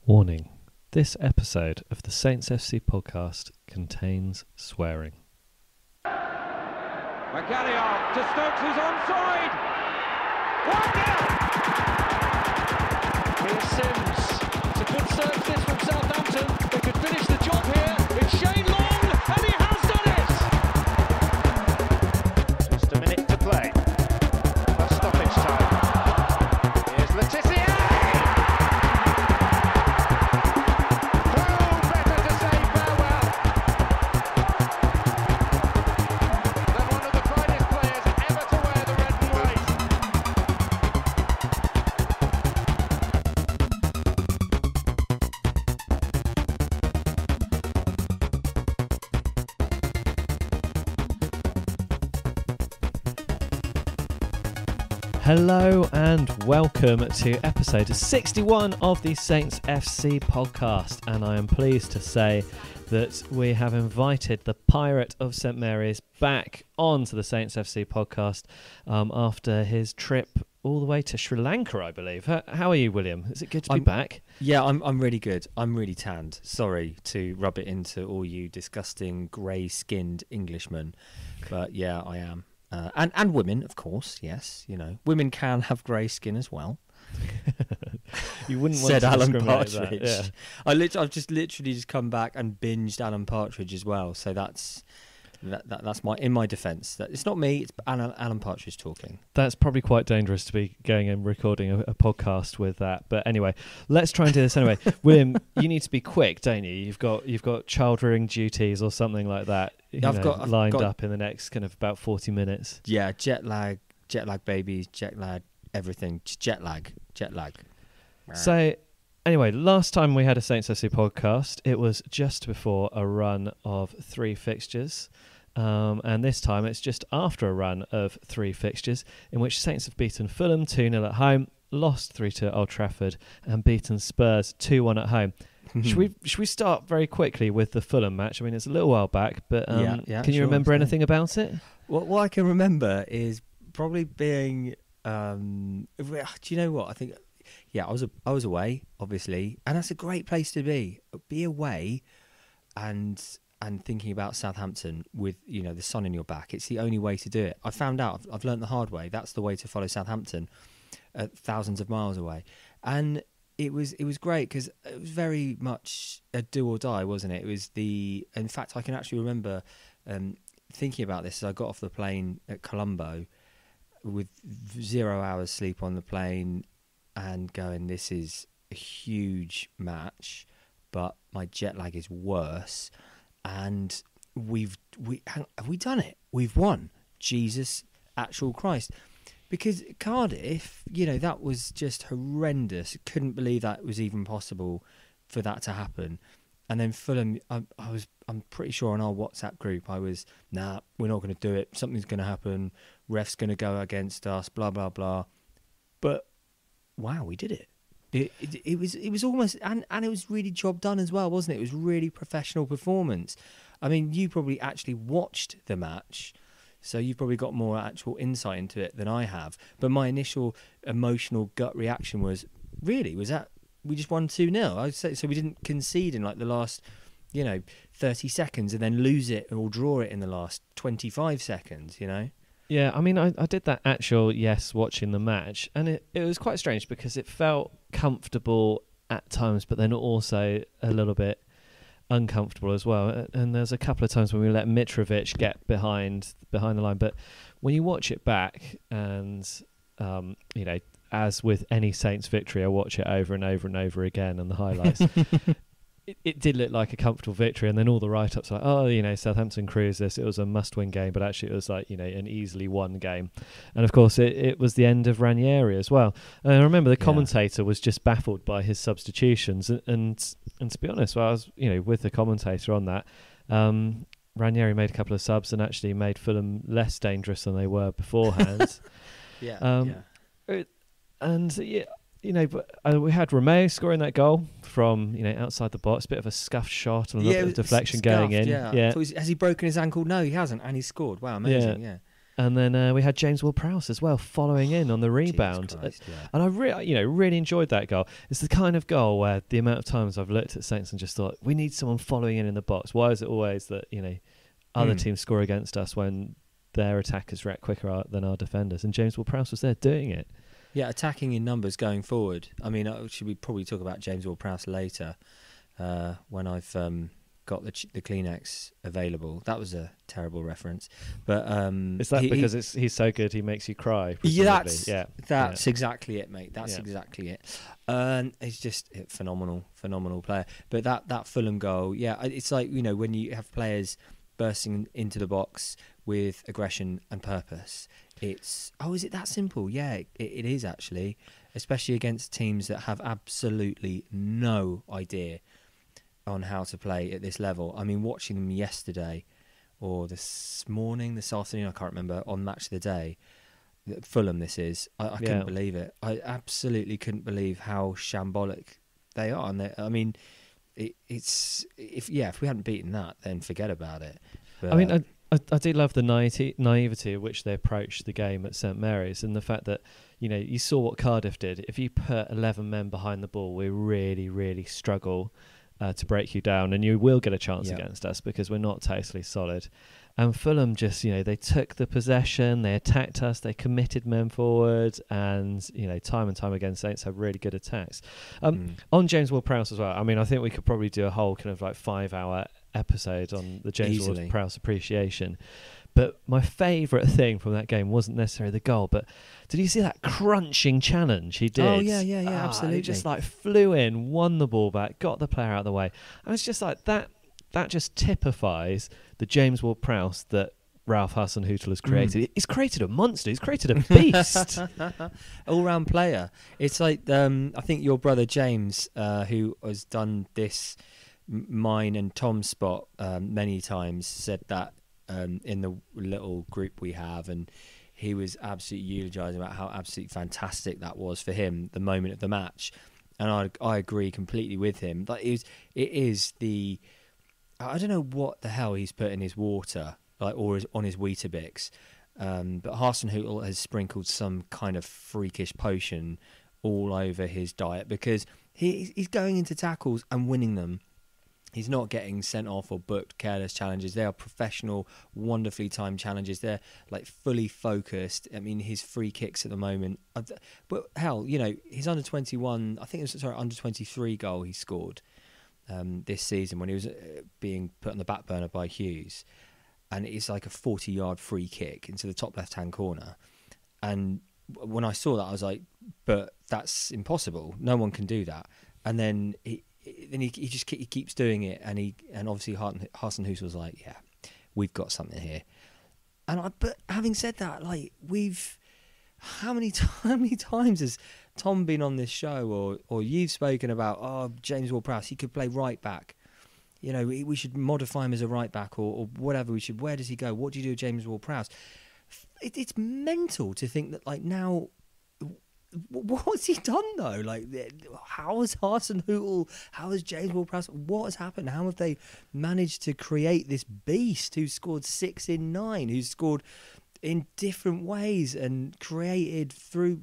Warning. This episode of the Saints FC podcast contains swearing. McGallagher to Stokes, who's onside. 1-0. Here's Sims. It's a good serve this from Southampton. They could finish the job here. It's Shane Long, and he has done it. Just a minute to play. That's stoppage time. Here's Letizia. Who better to say farewell than one of the finest players ever to wear the red and white. Hello and welcome to episode 61 of the Saints FC podcast, and I am pleased to say that we have invited the Pirate of St Mary's back onto the Saints FC podcast after his trip all the way to Sri Lanka, I believe. How are you, William? Is it good to be back? Yeah, I'm really good. I'm really tanned. Sorry to rub it into all you disgusting grey-skinned Englishmen, but yeah, I am. And women, of course, yes. You know, women can have grey skin as well. You wouldn't want said to Alan discriminate Partridge. that, yeah. I've just literally come back and binged Alan Partridge as well. So that's my defence. It's not me. It's Alan Partridge talking. That's probably quite dangerous to be going and recording a podcast with that. But anyway, let's try and do this anyway. William, you need to be quick, don't you? You've got child rearing duties or something like that. I've got lined up in the next kind of about 40 minutes. Yeah, jet lag babies, jet lag, everything. Jet lag. So anyway, last time we had a Saints FC podcast, it was just before a run of 3 fixtures. And this time it's just after a run of 3 fixtures in which Saints have beaten Fulham 2-0 at home, lost 3 to Old Trafford, and beaten Spurs 2-1 at home. Should we start very quickly with the Fulham match? I mean, it's a little while back, but can you remember anything about it? What I can remember is probably being. Do you know what I think? Yeah, I was away, obviously, and that's a great place to be. Be away, and thinking about Southampton with the sun in your back. It's the only way to do it. I found out. I've learned the hard way. That's the way to follow Southampton, thousands of miles away, and. It was great because it was very much a do or die, wasn't it? It was in fact, I can actually remember thinking about this as I got off the plane at Colombo with 0 hours sleep on the plane and going, this is a huge match, but my jet lag is worse. And have we done it? We've won. Jesus, actual Christ. Because Cardiff, that was just horrendous. Couldn't believe that was even possible for that to happen. And then Fulham, I'm pretty sure on our WhatsApp group, I was, we're not going to do it. Something's going to happen. Ref's going to go against us. Blah blah blah. But wow, we did it. It was almost, and it was really job done as well, wasn't it? It was really professional performance. I mean, you probably actually watched the match. So you've probably got more actual insight into it than I have. But my initial emotional gut reaction was that we just won 2-0. I'd say so. We didn't concede in like the last, 30 seconds and then lose it or draw it in the last 25 seconds. Yeah, I mean, I did that watching the match, and it was quite strange because it felt comfortable at times, but then also a little bit uncomfortable as well. And there's a couple of times when we let Mitrovic get behind the line, but when you watch it back and as with any Saints victory, I watch it over and over and over again and the highlights. It did look like a comfortable victory, and then all the write-ups are like, Southampton cruised this, it was a must-win game, but actually it was like, an easily won game. And of course it was the end of Ranieri as well. And I remember the commentator was just baffled by his substitutions, and to be honest, I was with the commentator on that, Ranieri made a couple of subs and actually made Fulham less dangerous than they were beforehand. But we had Romeo scoring that goal from outside the box, bit of a scuffed shot and a little bit of deflection going in. Yeah. Has he broken his ankle? No, he hasn't, and he scored. Wow, amazing. Yeah. And then we had James Ward-Prowse as well following in on the rebound. Jesus Christ, yeah. And I really enjoyed that goal. It's the kind of goal where the amount of times I've looked at Saints and just thought, we need someone following in the box. Why is it always that, other teams score against us when their attackers react quicker than our defenders? And James Ward-Prowse was there doing it. Yeah, attacking in numbers going forward. I mean, should we probably talk about James Ward-Prowse later when I've got the Kleenex available? That was a terrible reference, but is that because he's so good he makes you cry? Yeah, that's exactly it, mate. That's exactly it. He's just a phenomenal player. But that Fulham goal, it's like when you have players bursting into the box with aggression and purpose. Is it that simple? Yeah, it is actually, especially against teams that have absolutely no idea on how to play at this level. I mean, watching them yesterday or this afternoon, I can't remember, on Match of the Day, Fulham this is, I couldn't believe it. I absolutely couldn't believe how shambolic they are. And I mean, if we hadn't beaten that, then forget about it. But, I mean, I do love the naivety of which they approached the game at St Mary's, and the fact that you saw what Cardiff did. If you put 11 men behind the ball, we really, really struggle to break you down, and you will get a chance against us because we're not totally solid. And Fulham just, they took the possession, they attacked us, they committed men forward, and time and time again, Saints have really good attacks. On James Ward-Prowse as well. I mean, I think we could probably do a whole kind of like 5-hour episode on the James Ward-Prowse appreciation. But my favourite thing from that game wasn't necessarily the goal, but did you see that crunching challenge he did? Oh, yeah, absolutely. He just flew in, won the ball back, got the player out of the way. And it's just like that just typifies the James Ward-Prowse that Ralph Hasenhuttl has created. He's created a monster. He's created a beast. All-round player. It's like, I think your brother James, who has done this, mine and Tom's spot many times, said that in the little group we have, and he was absolutely eulogising about how absolutely fantastic that was for him, the moment of the match. And I agree completely with him. Like it is the... I don't know what the hell he's put in his water, or on his Weetabix, but Hasenhuttl has sprinkled some kind of freakish potion all over his diet, because he's going into tackles and winning them. He's not getting sent off or booked careless challenges. They are professional, wonderfully timed challenges. They're like fully focused. I mean, his free kicks at the moment. But hell, his under 21, I think it was under 23 goal he scored this season when he was being put on the back burner by Hughes, and it's like a 40-yard free kick into the top left-hand corner. And when I saw that, I was like, "But that's impossible. No one can do that." And then he keeps doing it, and obviously Hasenhuttl was like, "Yeah, we've got something here." But having said that, like how many times has Tom been on this show, or you've spoken about, James Ward-Prowse, he could play right back. We should modify him as a right back, or whatever. Where does he go? What do you do with James Ward-Prowse? It's mental to think that now. What's he done though? Like, how has Hasenhuttl? How has James Ward-Prowse? What has happened? How have they managed to create this beast who scored 6 in 9, who's scored in different ways and created through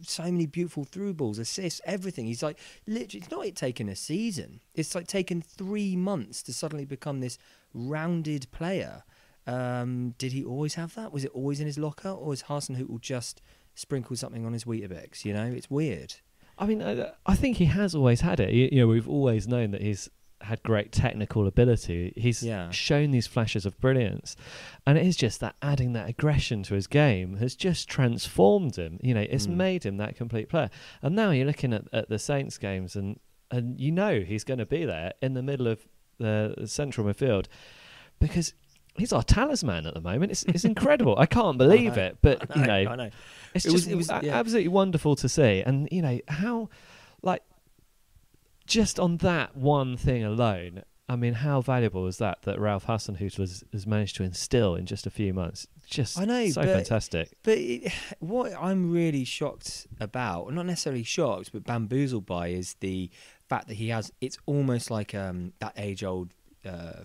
so many beautiful through balls, assists, everything? He's like literally. It's not taken a season. It's like taken 3 months to suddenly become this rounded player. Did he always have that? Was it always in his locker, or is Hasenhuttl just sprinkle something on his Weetabix? It's weird. I mean, I think he has always had it. We've always known that he's had great technical ability. He's shown these flashes of brilliance, and it is just that adding that aggression to his game has just transformed him. It's made him that complete player. And now you're looking at the Saints games, and he's going to be there in the middle of the central midfield, because he's our talisman at the moment. It's incredible. I can't believe it, but I know. It was absolutely wonderful to see. And how, just on that one thing alone, I mean, how valuable is that Ralph Hasenhuttl has managed to instill in just a few months? Just fantastic. But what I'm really shocked about, not necessarily shocked, but bamboozled by, is the fact that he has. It's almost like that age-old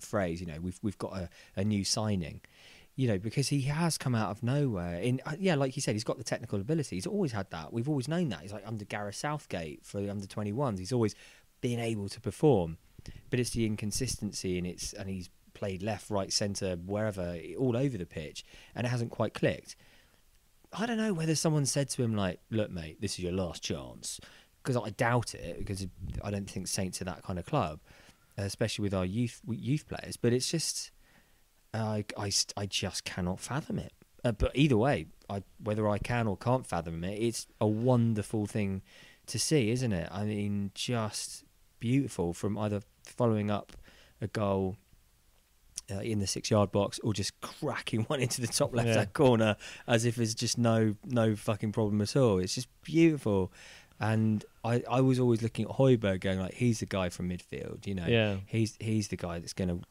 phrase. We've got a new signing. because he has come out of nowhere. Like you said, he's got the technical ability. He's always had that. We've always known that. He's like under Gareth Southgate for the under-21s. He's always been able to perform, but it's the inconsistency, and he's played left, right, centre, wherever, all over the pitch, and it hasn't quite clicked. I don't know whether someone said to him like, "Look, mate, this is your last chance," because I doubt it, because I don't think Saints are that kind of club, especially with our youth players. But it's just, I just cannot fathom it. But either way, whether I can or can't fathom it, it's a wonderful thing to see, isn't it? I mean, just beautiful, from either following up a goal in the 6-yard box or just cracking one into the top left-hand corner as if it's just no fucking problem at all. It's just beautiful. And I was always looking at Højbjerg going like, he's the guy from midfield, he's the guy that's going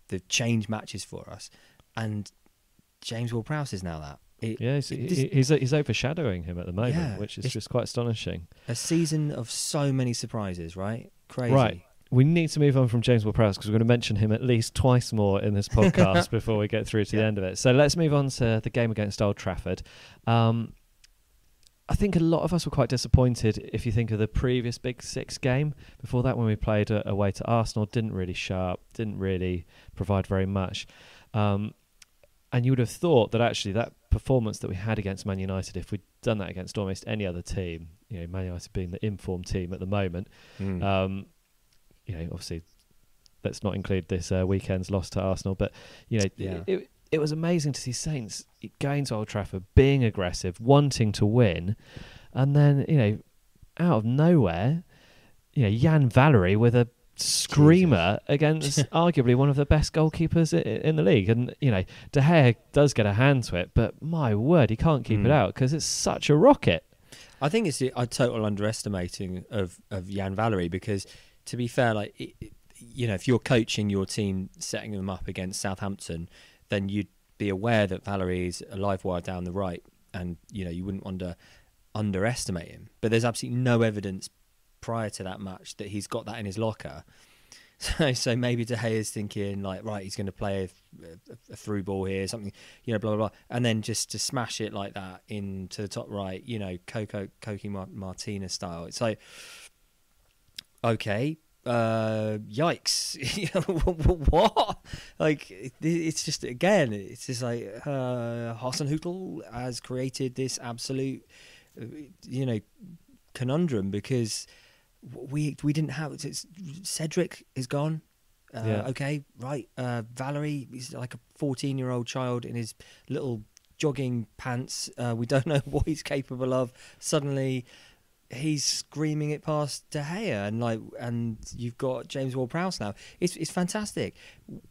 to change matches for us. And James Ward-Prowse is now that. He's overshadowing him at the moment, which is just quite astonishing. A season of so many surprises, right? Crazy. Right. We need to move on from James Ward-Prowse because we're going to mention him at least twice more in this podcast before we get through to the end of it. So let's move on to the game against Old Trafford. I think a lot of us were quite disappointed if you think of the previous Big Six game. Before that, when we played away to Arsenal, didn't really show up, didn't really provide very much. And you would have thought that actually that performance that we had against Man United, if we'd done that against almost any other team, Man United being the informed team at the moment, obviously, let's not include this weekend's loss to Arsenal, but it was amazing to see Saints going to Old Trafford, being aggressive, wanting to win, and then out of nowhere, Jan Valery with a screamer against arguably one of the best goalkeepers in the league, and De Gea does get a hand to it, but my word, he can't keep it out because it's such a rocket. I think it's a total underestimating of Jan Valery, because to be fair, like if you're coaching your team, setting them up against Southampton, then you'd be aware that Valery is a live wire down the right, and you wouldn't want to underestimate him. But there's absolutely no evidence prior to that match that he's got that in his locker. So maybe De Gea is thinking like, right, he's going to play a through ball here, something, blah blah blah, and then just to smash it like that into the top right, Coco Martinez style. It's like, okay, yikes. What? Like, it's just, again, it's just like Hasenhuttl has created this absolute conundrum, because we didn't have Cedric is gone. Okay, right. Valery, he's like a 14-year-old child in his little jogging pants. We don't know what he's capable of. Suddenly he's screaming it past De Gea, and you've got James Ward-Prowse now. It's fantastic,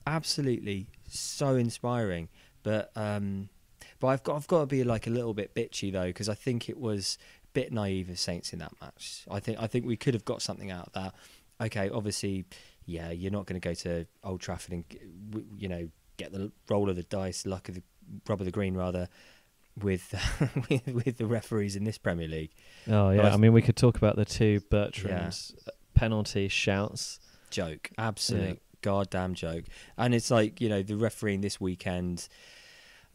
absolutely so inspiring. But I've got to be like a little bit bitchy though, because I think it was a bit naive of Saints in that match. I think we could have got something out of that. Okay, obviously, you're not going to go to Old Trafford and get the roll of the dice, luck of the rub of the green rather, with with the referees in this Premier League. Oh yeah, I mean, we could talk about the two Bertrand's penalty shouts. Joke, absolute goddamn joke. And it's like, the refereeing this weekend.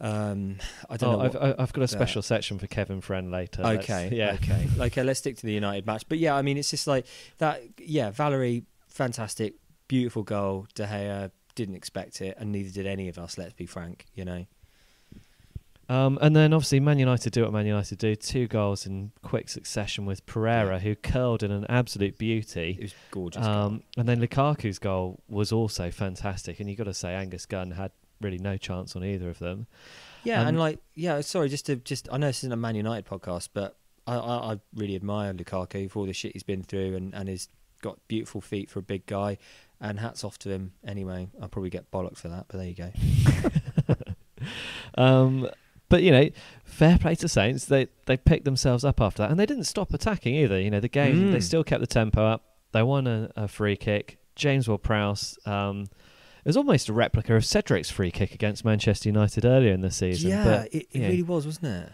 I don't know. I've got a special section for Kevin Friend later. Okay. Okay, let's stick to the United match. But I mean, it's just like that. Yeah, Valery, fantastic, beautiful goal. De Gea didn't expect it, and neither did any of us. Let's be frank, And then obviously Man United do what Man United do. 2 goals in quick succession with Pereira, who curled in an absolute beauty. It was gorgeous. And then Lukaku's goal was also fantastic. And you've got to say Angus Gunn had really no chance on either of them. Yeah, sorry, just I know this isn't a Man United podcast, but I really admire Lukaku for all the shit he's been through, and he's got beautiful feet for a big guy, and hats off to him anyway. I'll probably get bollocked for that, but there you go. But fair play to Saints. They picked themselves up after that, and they didn't stop attacking either. The game, they still kept the tempo up. They won a free kick. James Ward-Prowse, it was almost a replica of Cedric's free kick against Manchester United earlier in the season. Yeah, but, it really was, wasn't it?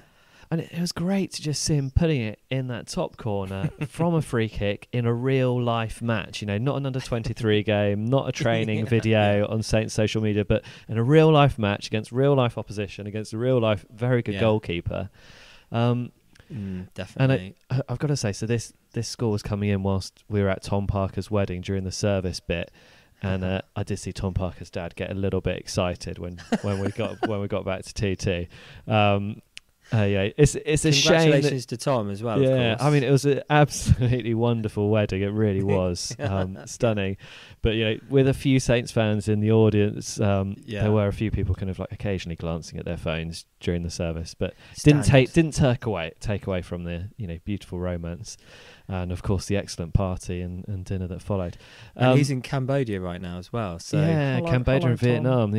And it was great to just see him putting it in that top corner from a free kick in a real life match. Not an under-23 game, not a training video on Saints social media, but in a real life match against real life opposition, against a real life very good goalkeeper. Definitely. And I've got to say, so this score was coming in whilst we were at Tom Parker's wedding during the service bit. And I did see Tom Parker's dad get a little bit excited when we got back to 2-2. It's a shame. Congratulations to Tom as well. Yeah, of course. I mean, it was an absolutely wonderful wedding. It really was stunning. But with a few Saints fans in the audience, there were a few people kind of like occasionally glancing at their phones during the service, but didn't take away from the beautiful romance, and of course the excellent party and dinner that followed. And he's in Cambodia right now as well. So Cambodia and Vietnam.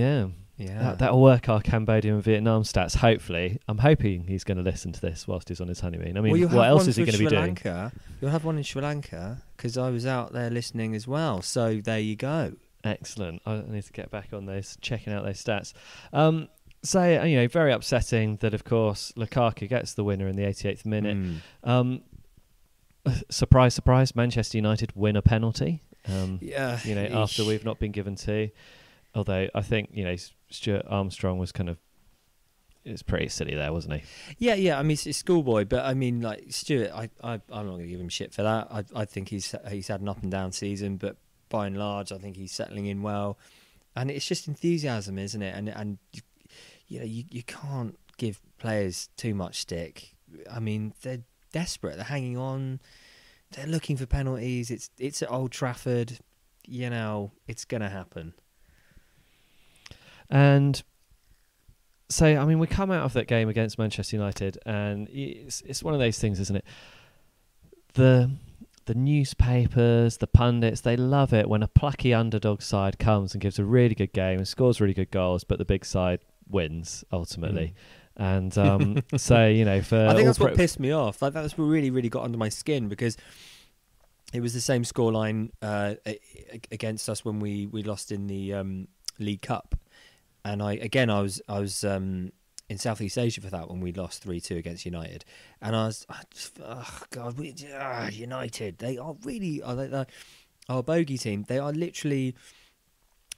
Yeah, that'll work our Cambodia and Vietnam stats. Hopefully, I'm hoping he's going to listen to this whilst he's on his honeymoon. I mean, what else is he going to be doing? You'll have one in Sri Lanka because I was out there listening as well. So there you go. Excellent. I need to get back on those, checking out those stats. So very upsetting that of course Lukaku gets the winner in the 88th minute. Surprise, surprise! Manchester United win a penalty. After we've not been given two. Although I think Stuart Armstrong was it's pretty silly there, wasn't he? Yeah. I mean, it's schoolboy, but I mean, like Stuart, I'm not going to give him shit for that. I think he's had an up and down season, but by and large, I think he's settling in well. And it's just enthusiasm, isn't it? And you can't give players too much stick. I mean, they're desperate. They're hanging on. They're looking for penalties. It's at Old Trafford. It's going to happen. And so, I mean, we come out of that game against Manchester United, and it's one of those things, isn't it? The newspapers, the pundits, they love it when a plucky underdog side comes and gives a really good game and scores really good goals, but the big side wins ultimately. And so, I think that's what pissed me off. Like, that's what really, really got under my skin, because it was the same scoreline against us when we lost in the League Cup. And I was in Southeast Asia for that when we lost 3-2 against United, and United, they are really our bogey team. They are literally,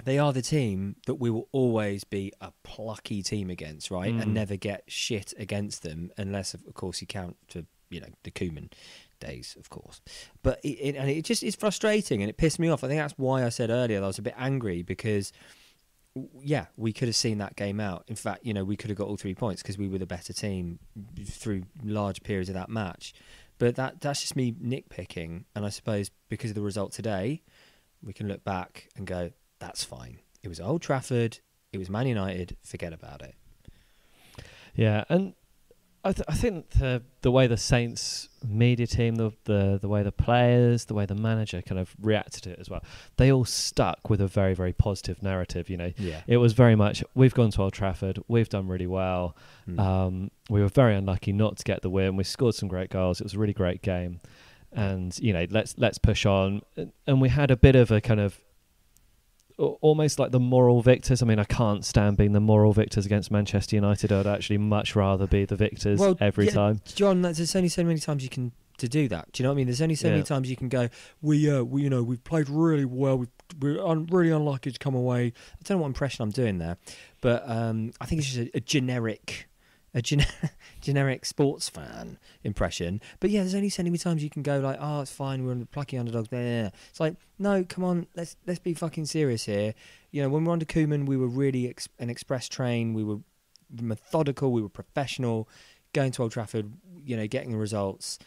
they are the team that we will always be a plucky team against, right? And never get shit against them, unless of course you count to the Koeman days, of course. But it's frustrating, and it pissed me off. I think that's why I said earlier that I was a bit angry, because we could have seen that game out. In fact, we could have got all 3 points because we were the better team through large periods of that match. But that's just me nitpicking. And I suppose because of the result today, we can look back and go, that's fine. It was Old Trafford. It was Man United. Forget about it. Yeah, and I think the way the Saints media team, the way the players, the way the manager kind of reacted to it as well, they all stuck with a very, very positive narrative. It was very much, we've gone to Old Trafford, we've done really well. We were very unlucky not to get the win. We scored some great goals. It was a really great game, and let's push on. And we had a bit of a kind of almost like the moral victors. I mean, I can't stand being the moral victors against Manchester United. I'd actually much rather be the victors every time. John, there's only so many times you can to do that. Do you know what I mean? There's only so many times you can go, we've played really well. We're really unlucky to come away. I don't know what impression I'm doing there, but I think it's just a generic sports fan impression. But yeah, there's only so many times you can go like, oh, it's fine, we're plucky underdogs. It's like, no, come on, let's be fucking serious here. When we were under Koeman, we were really an express train. We were methodical. We were professional. Going to Old Trafford, getting the results,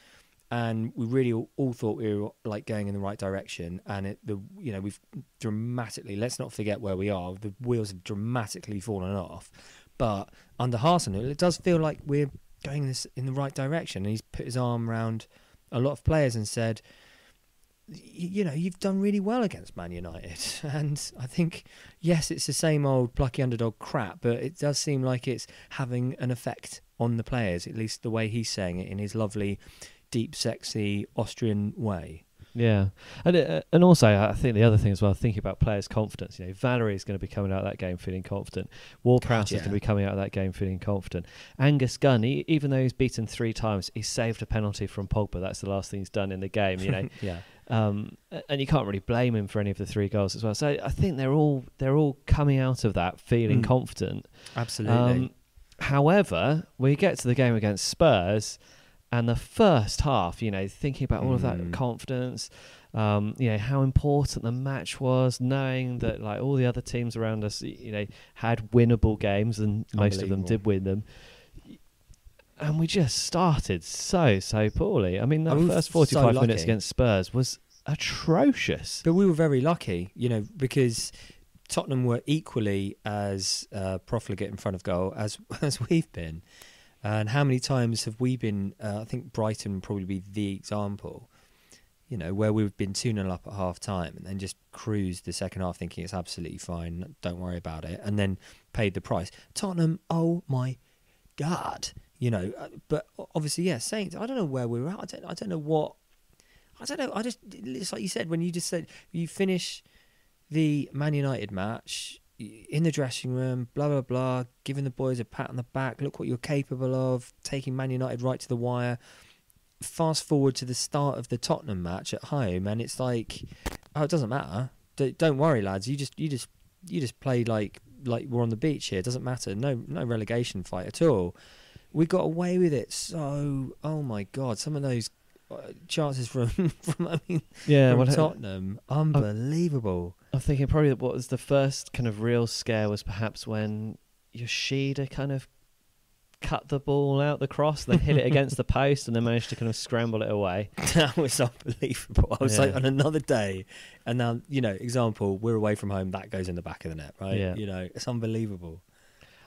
and we really all thought we were like going in the right direction. And we've dramatically, let's not forget where we are. The wheels have dramatically fallen off. But under Hasenhuttl, it does feel like we're going in the right direction. And he's put his arm around a lot of players and said, you've done really well against Man United. And I think, yes, it's the same old plucky underdog crap, but it does seem like it's having an effect on the players, at least the way he's saying it in his lovely, deep, sexy Austrian way. Yeah, and also I think the other thing as well, thinking about players' confidence. Valery is going to be coming out of that game feeling confident. Ward-Prowse is going to be coming out of that game feeling confident. Angus Gunn, even though he's beaten 3 times, he saved a penalty from Pogba. That's the last thing he's done in the game. Yeah. And you can't really blame him for any of the 3 goals as well. So I think they're all coming out of that feeling confident. Absolutely. However, we get to the game against Spurs, and the first half, thinking about all of that confidence, how important the match was, knowing that like all the other teams around us, had winnable games, and most of them did win them. And we just started so poorly. I mean, the first 45 minutes against Spurs was atrocious. But we were very lucky, because Tottenham were equally as profligate in front of goal as we've been. And how many times have we been, I think Brighton would probably be the example, where we've been 2-0 up at half time and then just cruised the second half thinking it's absolutely fine, don't worry about it, and then paid the price. Tottenham, oh my God. But obviously, Saints, I don't know where we were at. I don't know. It's like you said, when you just said you finish the Man United match in the dressing room, blah, blah, blah, giving the boys a pat on the back, look what you're capable of, taking Man United right to the wire. Fast forward to the start of the Tottenham match at home, and it's like, oh, it doesn't matter. Don't worry, lads. You just play like we're on the beach here. It doesn't matter. No relegation fight at all. We got away with it. So, oh my God, some of those chances from Tottenham, unbelievable. I'm thinking probably that what was the first kind of real scare was perhaps when Yoshida kind of cut the ball out the cross, then hit it against the post, and then managed to kind of scramble it away. That was unbelievable. I was like, on another day, and now, example, we're away from home, that goes in the back of the net, right? Yeah. It's unbelievable.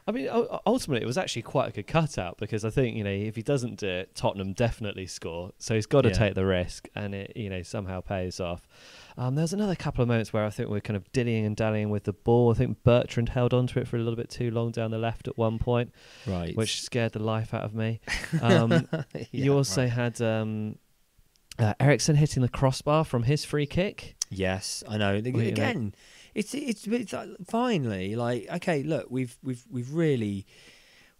I mean, ultimately, it was actually quite a good cutout, because I think, if he doesn't do it, Tottenham definitely score. So he's got to take the risk, and it, somehow pays off. There's another couple of moments where I think we're kind of dillying and dallying with the ball. I think Bertrand held on to it for a little bit too long down the left at one point, right, which scared the life out of me. You also had Ericsson hitting the crossbar from his free kick. Yes, I know. Again, it's like, finally, like, okay, look, we've really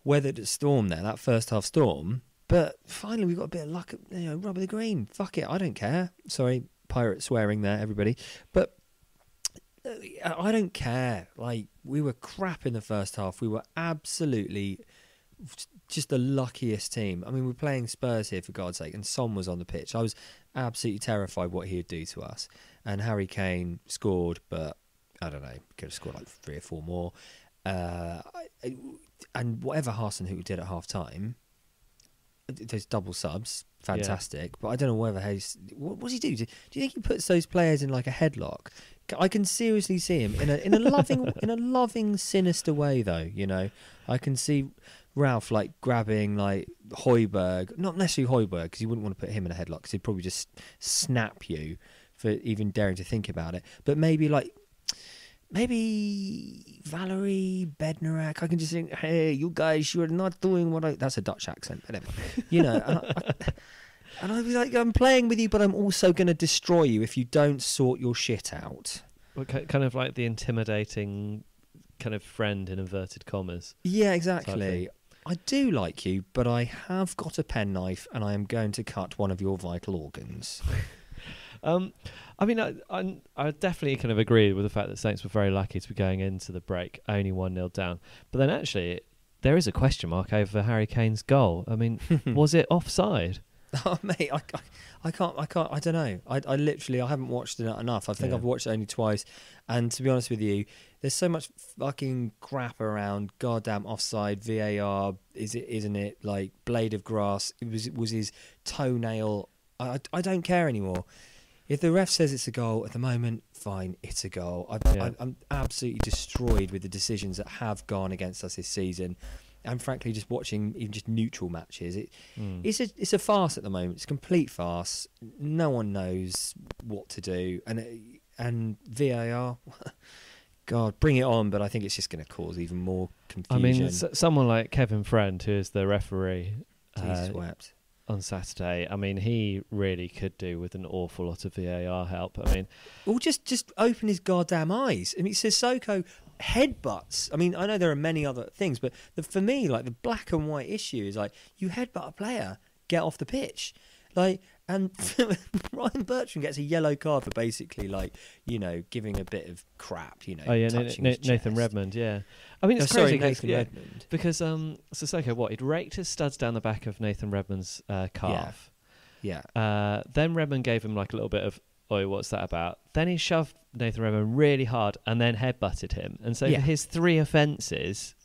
weathered a storm there, that first half storm, but finally we've got a bit of luck, rub of the green. Fuck it, I don't care. Sorry, pirate swearing there, everybody. But I don't care. Like, we were crap in the first half. We were absolutely just the luckiest team. I mean, we're playing Spurs here, for God's sake, and Son was on the pitch. I was absolutely terrified what he would do to us. And Harry Kane scored, but I don't know, could have scored like 3 or 4 more. And whatever Hasenhuttl did at half time, those double subs, fantastic. But I don't know whether what does he do? Do you think he puts those players in like a headlock? I can seriously see him in a loving, sinister way, though. I can see Ralph like grabbing like Højbjerg, not necessarily Højbjerg, because you wouldn't want to put him in a headlock, because he'd probably just snap you for even daring to think about it. But maybe Valery, Bednarak, I can just think, hey, you guys, you're not doing what that's a Dutch accent, but anyway, and I'd be like, I'm playing with you, but I'm also going to destroy you if you don't sort your shit out. Well, kind of like the intimidating kind of friend in inverted commas. Yeah, exactly. I do like you, but I have got a penknife and I am going to cut one of your vital organs. I mean, I definitely kind of agree with the fact that Saints were very lucky to be going into the break only 1-0 down. But then actually, there is a question mark over Harry Kane's goal. I mean, was it offside? Oh, mate, I can't, I don't know. I literally, I haven't watched it enough. I think I've watched it only twice. And to be honest with you, there's so much fucking crap around goddamn offside, VAR, isn't it? Like, blade of grass, it was his toenail. I don't care anymore. If the ref says it's a goal at the moment, fine, it's a goal. I'm absolutely destroyed with the decisions that have gone against us this season. And frankly, just watching even just neutral matches, it's a farce at the moment. It's a complete farce. No one knows what to do, and VAR, God, bring it on. But I think it's just going to cause even more confusion. I mean, someone like Kevin Friend, who is the referee, Jesus wept. on Saturday. I mean, he really could do with an awful lot of VAR help. I mean, well, just open his goddamn eyes. I mean, Sissoko headbutts. I mean, I know there are many other things, but for me, like, the black and white issue is like, you headbutt a player, get off the pitch. Like, and Ryan Bertrand gets a yellow card for basically, like, you know, giving a bit of crap, you know. Oh yeah, touching his Nathan chest. Redmond, yeah. I mean, it's Oh, sorry, crazy Nathan Redmond. because Sissoko, he'd raked his studs down the back of Nathan Redmond's calf. Yeah. Then Redmond gave him like a little bit of, oi, what's that about? Then he shoved Nathan Redmond really hard and then headbutted him. And so for his 3 offences,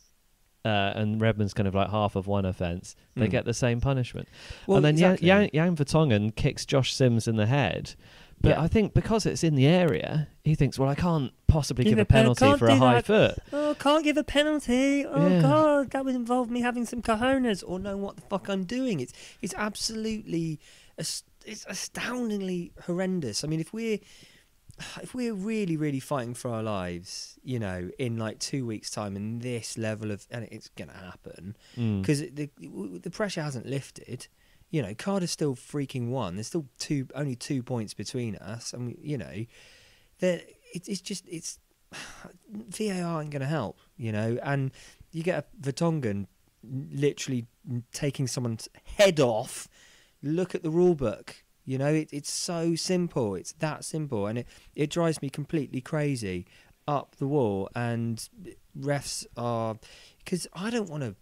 and Redmond's kind of like half of one offence, they get the same punishment. Well, and then exactly. Jan Vertonghen kicks Josh Sims in the head. But I think because it's in the area, he thinks, well, I can't possibly give a penalty for a high foot. Oh, can't give a penalty. Oh, Yeah. God, that would involve me having some cojones or know what the fuck I'm doing. It's absolutely, it's astoundingly horrendous. I mean, if we're really, really fighting for our lives, you know, in like 2 weeks' time, and this level of, and it's going to happen, because the pressure hasn't lifted. You know, Cardiff still freaking won. There's still only 2 points between us, and you know, it's VAR ain't going to help. You know, and you get a Vertonghen literally taking someone's head off. Look at the rule book. You know, it's so simple. It's that simple. And it drives me completely crazy up the wall. And refs are... Because I don't want to...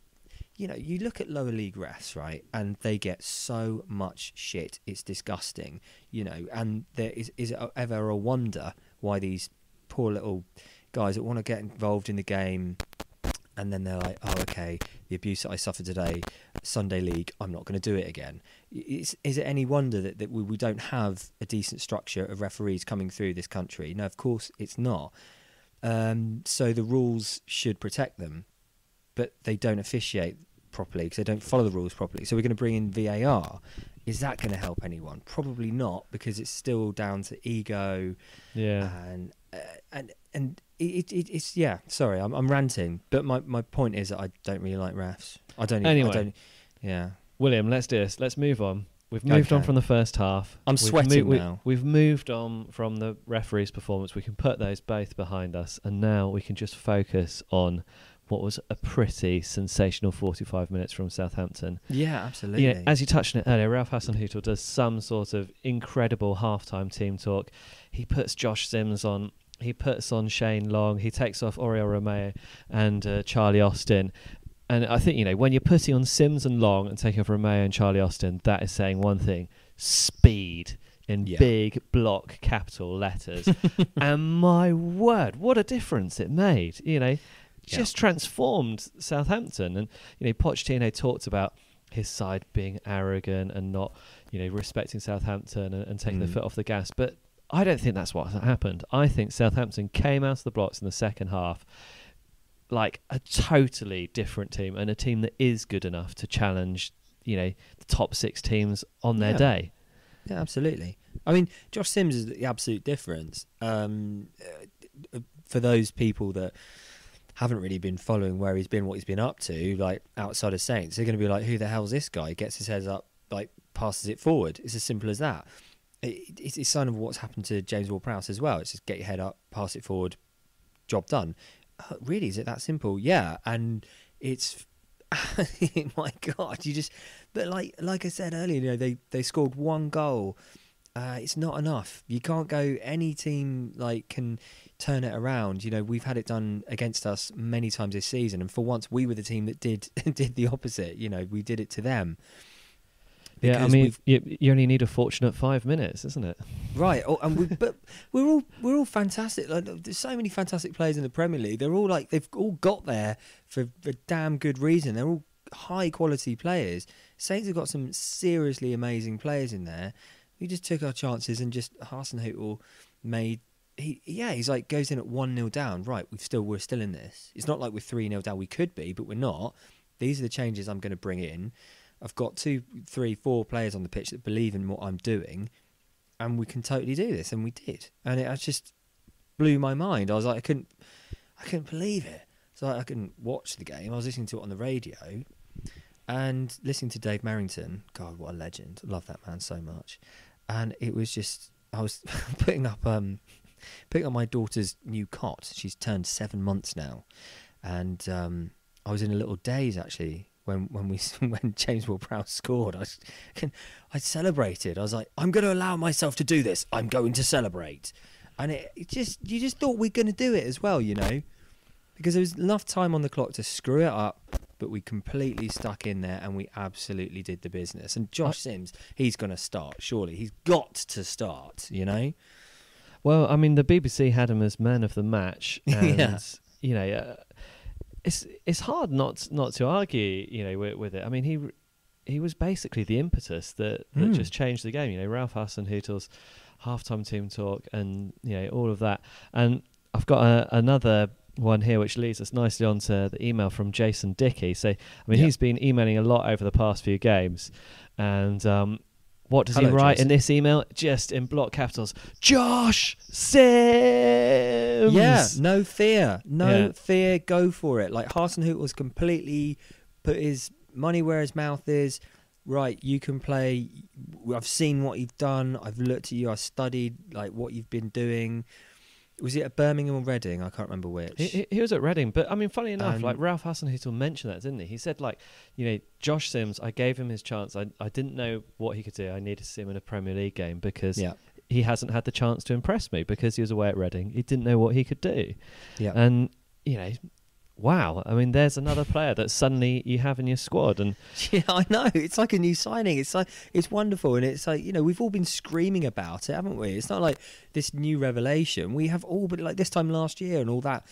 You know, you look at lower league refs, right? And they get so much shit. It's disgusting. You know, and there is it ever a wonder why these poor little guys that want to get involved in the game... And then they're like, oh, okay, the abuse that I suffered today, Sunday League, I'm not going to do it again. Is it any wonder that we don't have a decent structure of referees coming through this country? No, of course it's not. So the rules should protect them, but they don't officiate properly because they don't follow the rules properly. So we're going to bring in VAR. Is that going to help anyone? Probably not, because it's still down to ego. Yeah. And it's yeah. Sorry, I'm ranting, but my point is that I don't really like refs. Yeah. William, let's do this. Let's move on. We've moved on from the first half. I'm sweating now. We've moved on from the referee's performance. We can put those both behind us, and now we can just focus on what was a pretty sensational 45 minutes from Southampton. Yeah, absolutely. You know, as you touched on it earlier, Ralph Hasenhuttl does some sort of incredible halftime team talk. He puts Josh Sims on. He puts on Shane Long. He takes off Oriol Romeo and Charlie Austin. And I think, you know, when you're putting on Sims and Long and taking off Romeo and Charlie Austin, that is saying one thing: speed in big block capital letters. And my word, what a difference it made. You know, just transformed Southampton. And, you know, Pochettino talked about his side being arrogant and not, you know, respecting Southampton and taking the foot off the gas. But I don't think that's what happened. I think Southampton came out of the blocks in the second half like a totally different team, and a team that is good enough to challenge, you know, the top 6 teams on their day. Yeah, absolutely. I mean, Josh Sims is the absolute difference. For those people that haven't really been following where he's been, what he's been up to, like outside of Saints, they're going to be like, who the hell's this guy? Gets his head up, like passes it forward. It's as simple as that. It's a sign of what's happened to James Ward-Prowse as well. It's just get your head up, pass it forward, job done. Really, is it that simple? Yeah, and it's my God, you just. But like I said earlier, you know, they scored 1 goal. It's not enough. You can't go. Any team like can turn it around. You know, we've had it done against us many times this season, and for once, we were the team that did the opposite. You know, we did it to them. Yeah, I mean, you only need a fortunate 5 minutes, isn't it? Right, but we're all fantastic. Like, there's so many fantastic players in the Premier League. They're all like they've all got there for a damn good reason. They're all high quality players. Saints have got some seriously amazing players in there. We just took our chances and just Hasenhuttl made. He's like goes in at 1-0 down. Right, we're still in this. It's not like we're 3-0 down. We could be, but we're not. These are the changes I'm going to bring in. I've got 2, 3, 4 players on the pitch that believe in what I'm doing, and we can totally do this, and we did. And it just blew my mind. I was like, I couldn't believe it. So I couldn't watch the game. I was listening to it on the radio, and listening to Dave Merrington. God, what a legend! Love that man so much. And it was just, I was putting up my daughter's new cot. She's turned 7 months now, and I was in a little daze actually when James Ward-Prowse scored. I celebrated. I was like, I'm going to allow myself to do this. I'm going to celebrate. And you just thought we're going to do it as well, you know, because there was enough time on the clock to screw it up, but we completely stuck in there and we absolutely did the business. And Josh Sims, he's going to start, surely. He's got to start, you know. Well, I mean, the BBC had him as man of the match, and you know, it's hard not to argue, you know, with it. I mean, he was basically the impetus that just changed the game. You know, Ralph Hasenhuttle's halftime team talk, and you know, all of that. And I've got another one here which leads us nicely on to the email from Jason Dickey. So, I mean, he's been emailing a lot over the past few games, and what does he write in this email? Just in block capitals, Josh Sims! Yeah, no fear. Fear, go for it. Like, Hasenhuttl completely put his money where his mouth is. Right, you can play. I've seen what you've done. I've looked at you. I studied like what you've been doing. Was it at Birmingham or Reading? I can't remember which. He was at Reading, but I mean, funny enough, like Ralph Hasenhuttl mentioned that, didn't he? He said, like, you know, Josh Sims, I gave him his chance. I didn't know what he could do. I needed to see him in a Premier League game because he hasn't had the chance to impress me because he was away at Reading. He didn't know what he could do. Yeah, and you know, wow. I mean, there's another player that suddenly you have in your squad, and yeah, I know. It's like a new signing. It's like, it's wonderful, and it's like, you know, we've all been screaming about it, haven't we? It's not like this new revelation. We have all, but like this time last year and all that,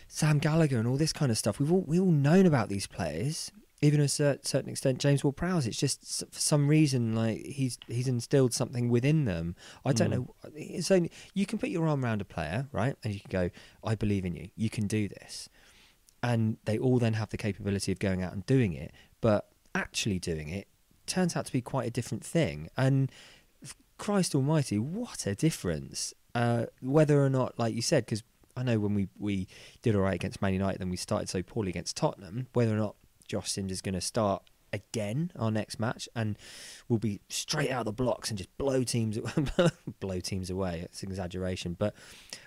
Sam Gallagher and all this kind of stuff. We all known about these players, even to a certain extent. James Ward-Prowse. It's just for some reason like he's instilled something within them. I don't know. So you can put your arm around a player, right, and you can go, "I believe in you. You can do this." And they all then have the capability of going out and doing it, but actually doing it turns out to be quite a different thing. And Christ almighty, what a difference. Whether or not, like you said, because I know when we did all right against Man United, then we started so poorly against Tottenham, whether or not Josh Sims is going to start again our next match and we'll be straight out of the blocks and just blow teams away. It's an exaggeration. But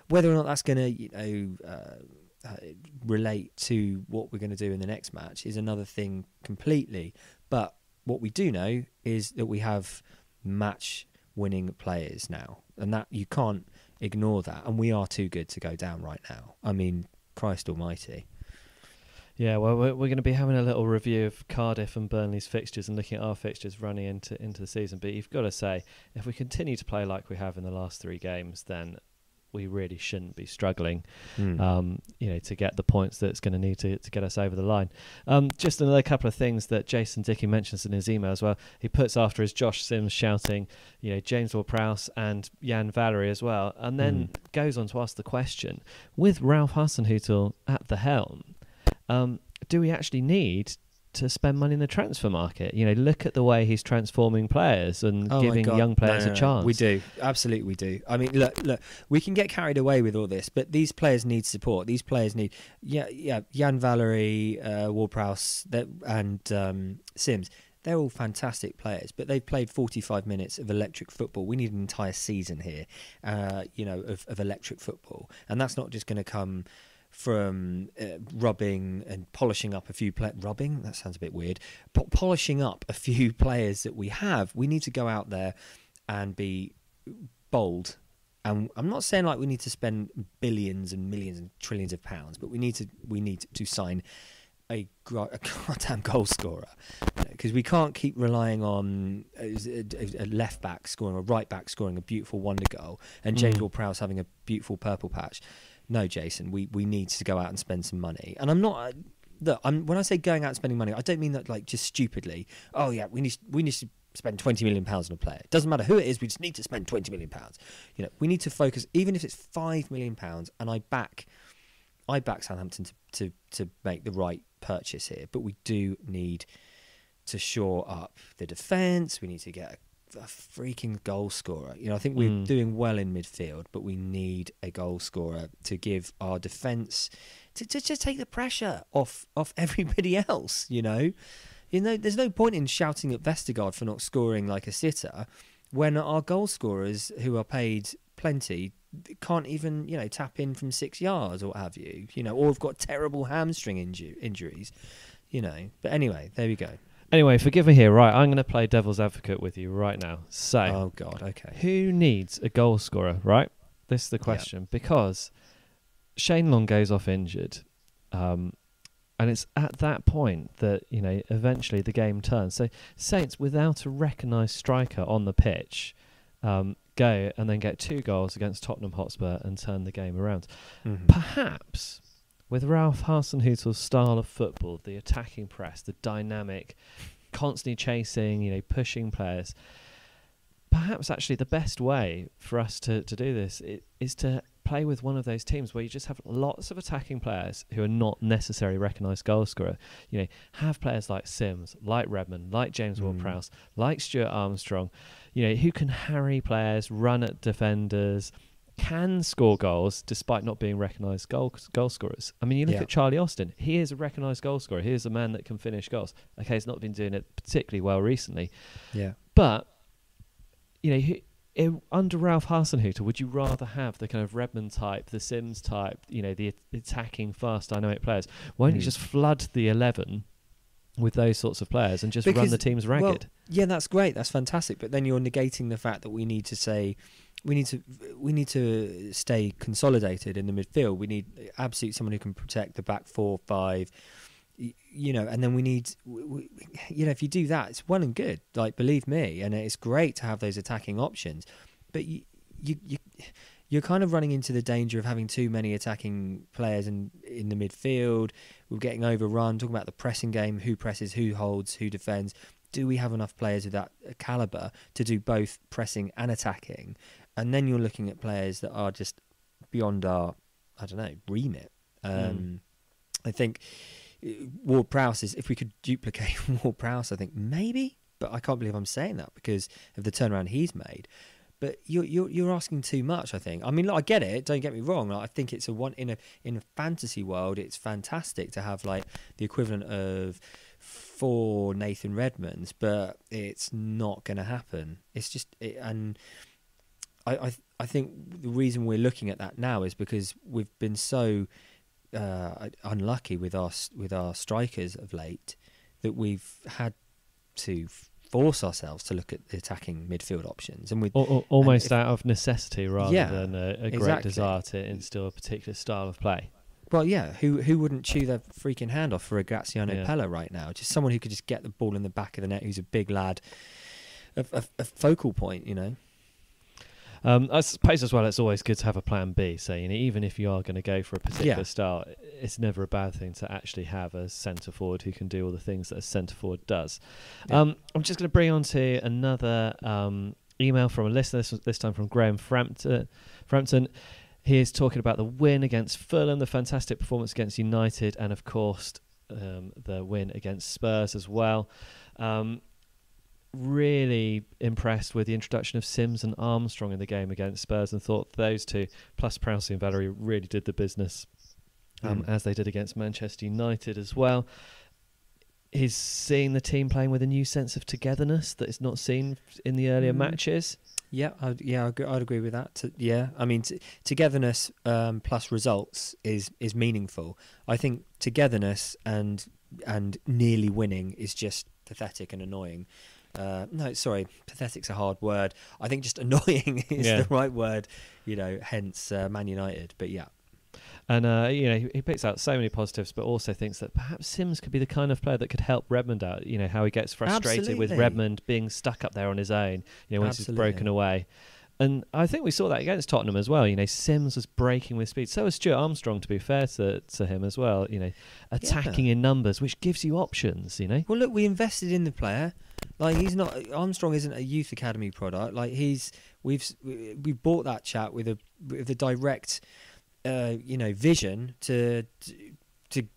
whether or not that's going to, you know, relate to what we're going to do in the next match is another thing completely. But what we do know is that we have match-winning players now, and that you can't ignore that. And we are too good to go down right now. I mean, Christ almighty. Yeah, well, we're going to be having a little review of Cardiff and Burnley's fixtures and looking at our fixtures running into the season. But you've got to say, if we continue to play like we have in the last 3 games, then we really shouldn't be struggling, you know, to get the points that it's going to need to get us over the line. Just another couple of things that Jason Dickey mentions in his email as well. He puts after his Josh Sims shouting, you know, James Ward-Prowse and Jan Valery as well, and then goes on to ask the question, with Ralph Hasenhuttl at the helm, do we actually need to spend money in the transfer market? You know, look at the way he's transforming players and giving young players a chance. We do, absolutely, we do. I mean, look, we can get carried away with all this, but these players need support. These players need, Jan Valery, Ward-Prowse, and Sims. They're all fantastic players, but they've played 45 minutes of electric football. We need an entire season here, you know, of electric football, and that's not just going to come from rubbing and polishing up a few rubbing, that sounds a bit weird, but polishing up a few players that we have. We need to go out there and be bold. And I'm not saying like we need to spend billions and millions and trillions of pounds, but we need to sign a goddamn goal scorer, because we can't keep relying on a left back scoring, a right back scoring a beautiful wonder goal, and James Ward-Prowse having a beautiful purple patch. No, Jason, we need to go out and spend some money. And I'm not... Look, when I say going out and spending money, I don't mean that like just stupidly. Oh yeah, we need to spend £20 million on a player. It doesn't matter who it is. We just need to spend £20 million. You know, we need to focus, even if it's £5 million. And I back Southampton to make the right purchase here. But we do need to shore up the defence. We need to get a freaking goal scorer. You know, I think we're doing well in midfield, but we need a goal scorer to give our defence to just take the pressure off everybody else. You know, there's no point in shouting at Vestergaard for not scoring like a sitter when our goal scorers, who are paid plenty, can't even, tap in from 6 yards or what have you, or have got terrible hamstring injuries, But anyway, there we go. Anyway, forgive me here. Right, I'm going to play devil's advocate with you right now. So, oh God, okay. Who needs a goal scorer, right? This is the question. Because Shane Long goes off injured, and it's at that point that, eventually the game turns. So Saints, without a recognised striker on the pitch, go and then get 2 goals against Tottenham Hotspur and turn the game around. Mm-hmm. Perhaps with Ralph Hasenhuttle's style of football, the attacking press, the dynamic, constantly chasing, pushing players, perhaps actually the best way for us to do this is to play with one of those teams where you just have lots of attacking players who are not necessarily recognised goal scorer. Have players like Sims, like Redmond, like James Ward-Prowse, like Stuart Armstrong, who can harry players, run at defenders, can score goals despite not being recognised goal scorers. I mean, you look at Charlie Austin. He is a recognised goal scorer. He is a man that can finish goals. Okay, he's not been doing it particularly well recently. Yeah. But, under Ralph Hasenhuttl, would you rather have the kind of Redmond type, the Sims type, the attacking, fast, dynamic players? Why don't you just flood the 11 with those sorts of players and just run the teams ragged? Well, yeah, that's great. That's fantastic. But then you're negating the fact that we need to stay consolidated in the midfield. We need absolutely someone who can protect the back 4, 5, and then we need, if you do that, it's well and good. Like, believe me, and it's great to have those attacking options, but you're kind of running into the danger of having too many attacking players in the midfield. We're getting overrun. Talking about the pressing game, who presses, who holds, who defends. Do we have enough players of that calibre to do both pressing and attacking? And then you're looking at players that are just beyond our, remit. I think Ward-Prowse is, if we could duplicate Ward-Prowse, I think maybe, but I can't believe I'm saying that because of the turnaround he's made. But you're asking too much, I think. I mean, look, I get it. Don't get me wrong. Like, I think it's in a fantasy world, it's fantastic to have like the equivalent of 4 Nathan Redmonds, but it's not going to happen. It's just, and I think the reason we're looking at that now is because we've been so unlucky with our strikers of late that we've had to force ourselves to look at the attacking midfield options, and almost out of necessity rather than a exactly. great desire to instill a particular style of play. Well, yeah, who wouldn't chew their freaking hand off for a Graziano Pella right now? Just someone who could just get the ball in the back of the net, who's a big lad, a focal point, I suppose as well, it's always good to have a plan B. So, even if you are going to go for a particular style, it's never a bad thing to actually have a centre forward who can do all the things that a centre forward does. Yeah. I'm just going to bring on to another email from a listener, this time from Graham Frampton. He is talking about the win against Fulham, the fantastic performance against United, and of course the win against Spurs as well. Really impressed with the introduction of Sims and Armstrong in the game against Spurs, and thought those two, plus Prowse and Valery, really did the business, as they did against Manchester United as well. He's seeing the team playing with a new sense of togetherness that is not seen in the earlier matches. Yeah, I'd agree with that. I mean, togetherness plus results is meaningful. I think togetherness and nearly winning is just pathetic and annoying. No, sorry, pathetic's a hard word. I think just annoying is the right word, hence Man United. But yeah. And, he picks out so many positives, but also thinks that perhaps Sims could be the kind of player that could help Redmond out. How he gets frustrated with Redmond being stuck up there on his own, once he's broken away. And I think we saw that against Tottenham as well. Sims was breaking with speed. So was Stuart Armstrong, to be fair to him as well. Attacking in numbers, which gives you options, Well, look, we invested in the player. Like, Armstrong isn't a youth academy product. Like, we bought that chap with a direct, vision to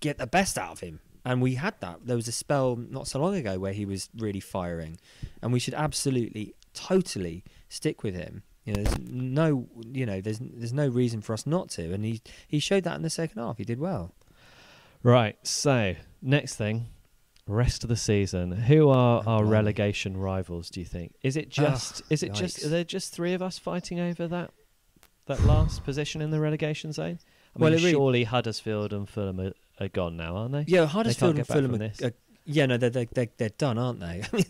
get the best out of him. And we had that. There was a spell not so long ago where he was really firing, and we should absolutely, totally stick with him. There's no reason for us not to, and he showed that in the second half. He did well. Right. So next thing, rest of the season, who are our blimey. relegation rivals, do you think? Is it just Yikes. are there just three of us fighting over that last position in the relegation zone? I Well, mean, it really- surely Huddersfield and Fulham are gone now, aren't they? Yeah, They Huddersfield can't and get back Fulham from are, this. yeah, no, they're done, aren't they? I mean,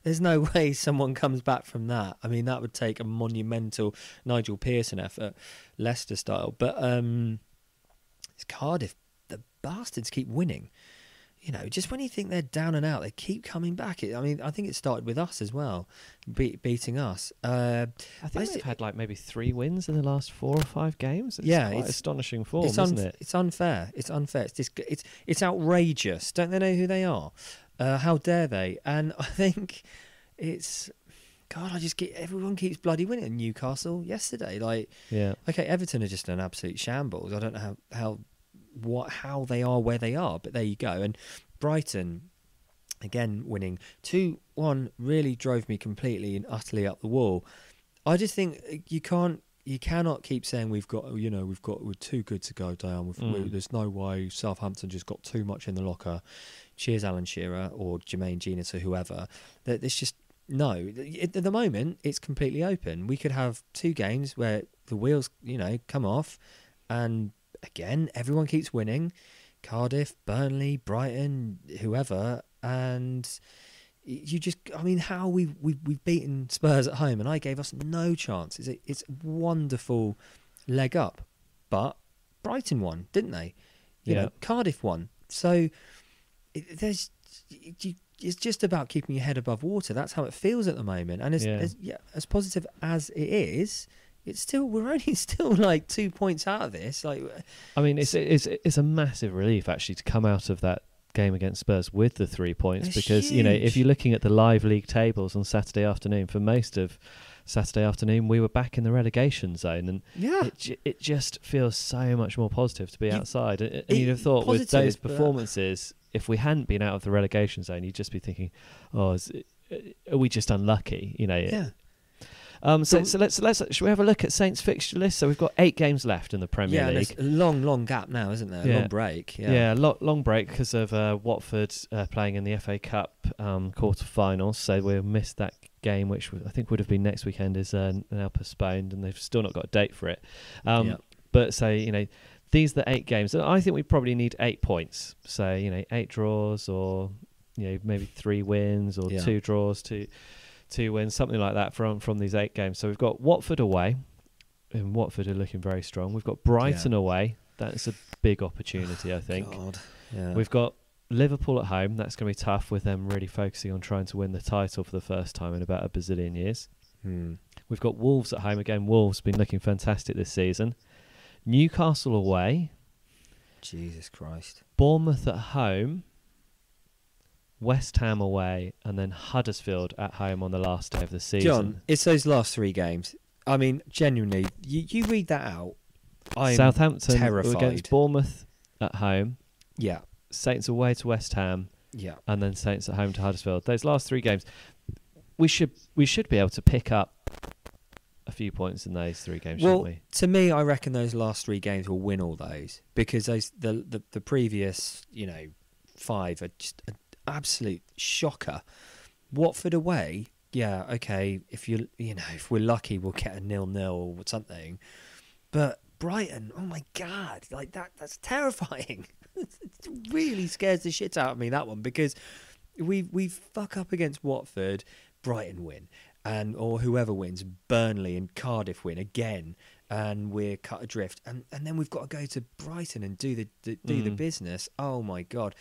there's no way someone comes back from that. I mean, that would take a monumental Nigel Pearson effort, Leicester style. But it's Cardiff. The bastards keep winning. You know, just when you think they're down and out, they keep coming back. I mean, I think it started with us as well, beating us. I think they've had like maybe 3 wins in the last 4 or 5 games. It's Yeah, quite it's- astonishing form, It's isn't it? It's unfair. It's unfair. It's outrageous. Don't they know who they are? How dare they? And I think it's God. Everyone keeps bloody winning. And Newcastle yesterday, like Yeah. okay, Everton are just an absolute shambles. I don't know how they are where they are, but there you go. And Brighton again winning 2-1 really drove me completely and utterly up the wall. I just think you cannot keep saying we're too good to go down. There's no way. Southampton just got too much in the locker. Cheers, Alan Shearer or Jermaine Genius or whoever. There's just no. At the moment, it's completely open. We could have 2 games where the wheels, come off, and again, everyone keeps winning. Cardiff, Burnley, Brighton, whoever, and you just, I mean, how we've beaten Spurs at home, and I gave us no chance. It's a wonderful leg up, but Brighton won, didn't they? You know, Cardiff won. So it's just about keeping your head above water. That's how it feels at the moment, and as positive as it is. We're only still like 2 points out of this. Like, I mean, it's a massive relief actually to come out of that game against Spurs with the 3 points, It's because huge. if you're looking at the live league tables on Saturday afternoon, for most of Saturday afternoon we were back in the relegation zone, and it just feels so much more positive to be outside. And you'd have thought with those performances, if we hadn't been out of the relegation zone, you'd just be thinking, are we just unlucky? Yeah. So let's should we have a look at Saints' fixture list? So we've got 8 games left in the Premier and League. there's a long gap now, isn't there? Yeah. Long break. Long break because of Watford playing in the FA Cup quarter-finals. So we'll miss that game, which I think would have been next weekend, is now postponed, and they've still not got a date for it. But so these are the 8 games, and I think we probably need 8 points. So 8 draws, or maybe 3 wins, or 2 draws, 2 wins, something like that from these 8 games. So we've got Watford away, and Watford are looking very strong. We've got Brighton away. That's a big opportunity, I think. God. Yeah. We've got Liverpool at home. That's going to be tough, with them really focusing on trying to win the title for the first time in about a bazillion years. We've got Wolves at home. Again, Wolves have been looking fantastic this season. Newcastle away. Jesus Christ. Bournemouth at home. West Ham away, and then Huddersfield at home on the last day of the season. John, it's those last 3 games. I mean, genuinely, you read that out. I'm Southampton terrified. against Bournemouth at home. Yeah. Saints away to West Ham. Yeah. And then Saints at home to Huddersfield. Those last 3 games, we should be able to pick up a few points in those 3 games, shouldn't we? To me, I reckon those last 3 games will win all those, because the previous 5 are just an absolute shocker. Watford away, yeah, okay. If if we're lucky, we'll get a 0-0 or something. But Brighton, oh my God, like that's terrifying. It really scares the shit out of me, that one, because we fuck up against Watford, Brighton win, or whoever wins, Burnley and Cardiff win again, and we're cut adrift, and then we've got to go to Brighton and do the business. Oh my God.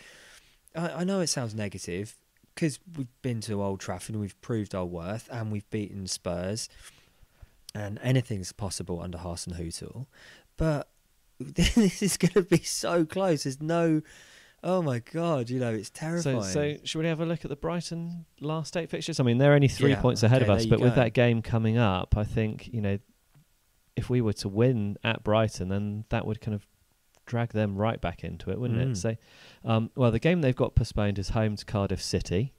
I know it sounds negative, because we've been to Old Trafford and we've proved our worth, and we've beaten Spurs, and anything's possible under Hasenhuttl, but this is going to be so close. There's no, oh my God, it's terrifying. So should we have a look at the Brighton last 8 fixtures? I mean, they're only 3 points ahead of us, but with that game coming up, I think if we were to win at Brighton, then that would kind of drag them right back into it, wouldn't it? So, the game they've got postponed is home to Cardiff City.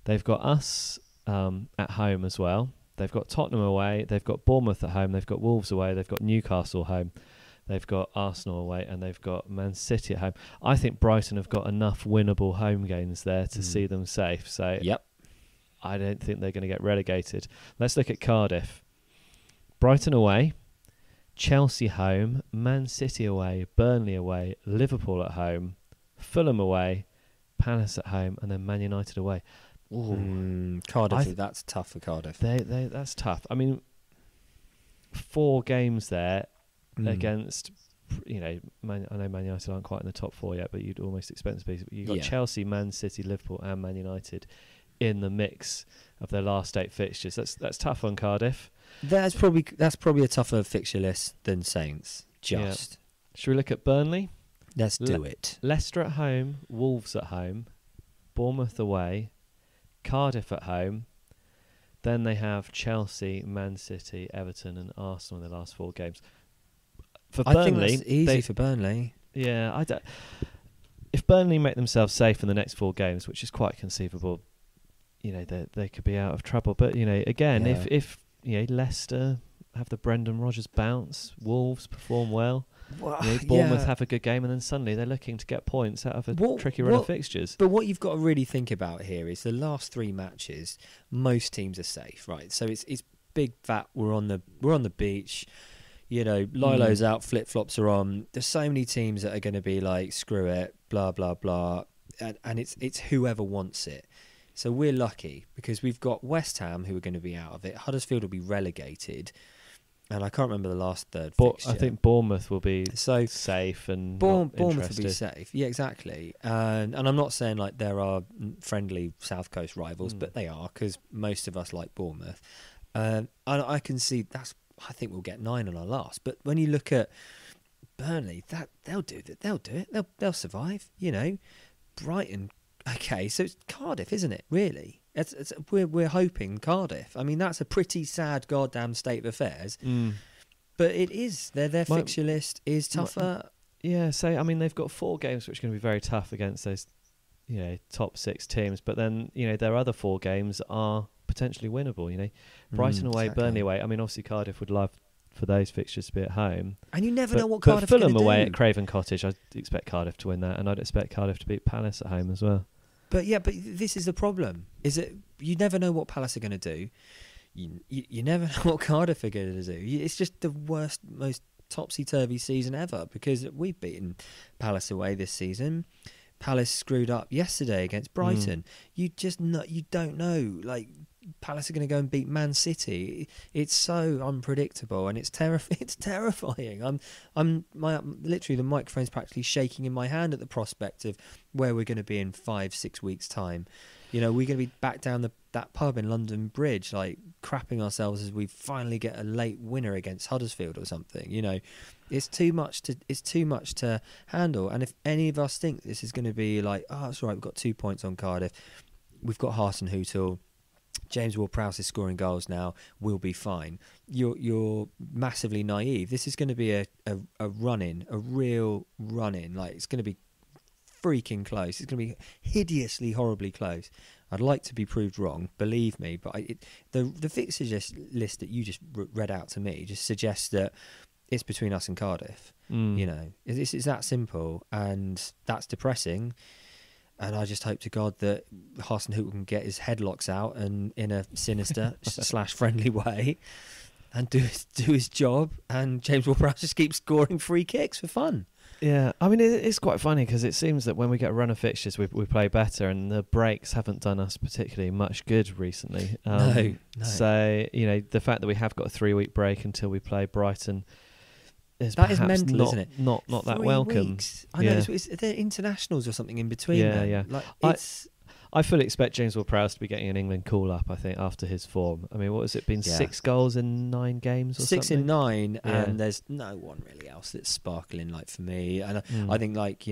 They've got us at home as well. They've got Tottenham away. They've got Bournemouth at home. They've got Wolves away. They've got Newcastle home. they've got Arsenal away, and they've got Man City at home. I think Brighton have got enough winnable home games there to see them safe. So Yep. I don't think they're going to get relegated. Let's look at Cardiff. Brighton away, Chelsea home, Man City away, Burnley away, Liverpool at home, Fulham away, Palace at home, and then Man United away. Cardiff, that's tough for Cardiff. That's tough. I mean, 4 games there against, I know Man United aren't quite in the top 4 yet, but you'd almost expect them to be. You've got Chelsea, Man City, Liverpool, and Man United in the mix of their last 8 fixtures. That's tough on Cardiff. That's probably a tougher fixture list than Saints. Yeah. Should we look at Burnley? Let's do it. Leicester at home, Wolves at home, Bournemouth away, Cardiff at home. Then they have Chelsea, Man City, Everton, and Arsenal in their last 4 games. For Burnley, I think that's easy for Burnley. Yeah, if Burnley make themselves safe in the next 4 games, which is quite conceivable, they could be out of trouble. But again, if Leicester have the Brendan Rodgers bounce, Wolves perform well, Bournemouth have a good game, and then suddenly they're looking to get points out of a tricky run of fixtures. But what you've got to really think about here is the last 3 matches, most teams are safe, right? So it's big fat. We're on the beach. Lilo's out, flip flops are on. There's so many teams that are going to be like, screw it, blah blah blah, and it's whoever wants it. So we're lucky because we've got West Ham who are going to be out of it. Huddersfield will be relegated. And I can't remember the last third fixture. I think Bournemouth will be safe and Bournemouth interested. will be safe. Yeah, exactly. And I'm not saying like there are friendly South Coast rivals, but they are because most of us like Bournemouth. And I can see I think we'll get 9 on our last. But when you look at Burnley, they'll do it. They'll survive. Brighton. Okay, so it's Cardiff, isn't it? Really? We're hoping Cardiff. I mean, that's a pretty sad goddamn state of affairs. But it is. Their fixture list is tougher. They've got 4 games which are going to be very tough against those, top 6 teams. But then, their other 4 games are potentially winnable. Brighton away, exactly. Burnley away. I mean, obviously Cardiff would love for those fixtures to be at home. And you never know what Cardiff are going to do. Fulham away at Craven Cottage, I'd expect Cardiff to win that, and I'd expect Cardiff to beat Palace at home as well. But this is the problem, is that you never know what Palace are going to do. You never know what Cardiff are going to do. It's just the worst, most topsy-turvy season ever, because we've beaten Palace away this season. Palace screwed up yesterday against Brighton. You don't know. Like, Palace are going to go and beat Man City. It's so unpredictable, and it's terrifying. Literally the microphone's practically shaking in my hand at the prospect of where we're going to be in 5-6 weeks' time. We're going to be back down that pub in London Bridge, like crapping ourselves as we finally get a late winner against Huddersfield or something. It's too much to handle. And if any of us think this is going to be like, oh, it's all right, we've got 2 points on Cardiff, we've got Hasenhuttl, James Ward-Prowse is scoring goals now, we'll be fine. You're massively naive. This is going to be a run-in, a real run-in. Like, it's going to be freaking close. It's going to be hideously, horribly close. I'd like to be proved wrong, believe me, but the fixtures list that you just read out to me just suggests that it's between us and Cardiff. It's that simple, and that's depressing. And I just hope to God that Hasenhuttl can get his headlocks out and in a sinister / friendly way and do his job. And James Ward-Prowse just keeps scoring free kicks for fun. Yeah, I mean, it's quite funny because it seems that when we get a run of fixtures, we play better, and the breaks haven't done us particularly much good recently. No. So, the fact that we have got a 3-week break until we play Brighton is mental, isn't it? Not that welcome. Weeks. I know. They're internationals or something in between. Yeah. Like, I fully expect James Ward-Prowse to be getting an England call-up, I think, after his form. I mean, what has it been? 6 goals in 9 games or 6 something? in 9, and there's no one really else that's sparkling like for me. And I think, like,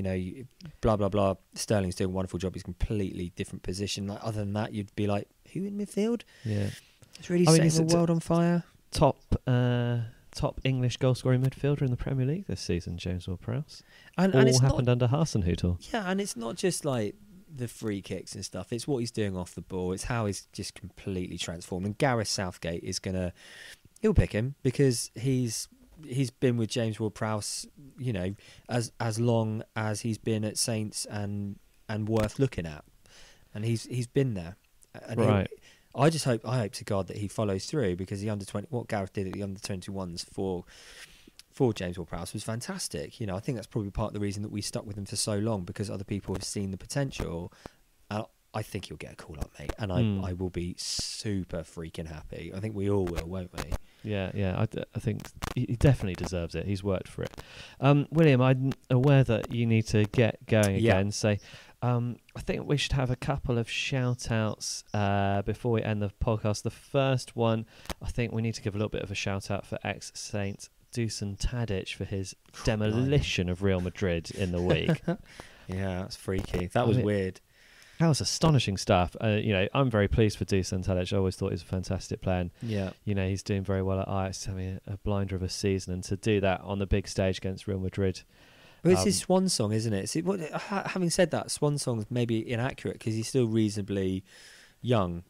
blah, blah, blah, Sterling's doing a wonderful job. He's a completely different position. Like, other than that, you'd be like, who in midfield? Yeah. It's really setting the world on fire. Top English goal-scoring midfielder in the Premier League this season, James Ward-Prowse. And it's happened under Hasenhuttl. Yeah, and it's not just like the free kicks and stuff. It's what he's doing off the ball. It's how he's just completely transformed. And Gareth Southgate he'll pick him because he's he's been with James Ward-Prowse, as long as he's been at Saints and worth looking at, and he's been there. And right. I hope to God that he follows through, because the under-20, what Gareth did at the under-21s for James Ward-Prowse was fantastic. I think that's probably part of the reason that we stuck with him for so long, because other people have seen the potential. I think he'll get a call up, mate, and I will be super freaking happy. I think we all will, won't we? Yeah. I think he definitely deserves it. He's worked for it. William, I'm aware that you need to get going again. So I think we should have a couple of shout-outs before we end the podcast. The first one, I think we need to give a little bit of a shout-out for ex-Saint Dusan Tadic for his demolition of Real Madrid in the week. Yeah, that's freaky. That was weird. That was astonishing stuff. I'm very pleased for Dusan Tadic. I always thought he was a fantastic player. And, he's doing very well at Ajax, having a blinder of a season. And to do that on the big stage against Real Madrid. Well, it's his swan song, isn't it? Having said that, swan song's maybe inaccurate because he's still reasonably young.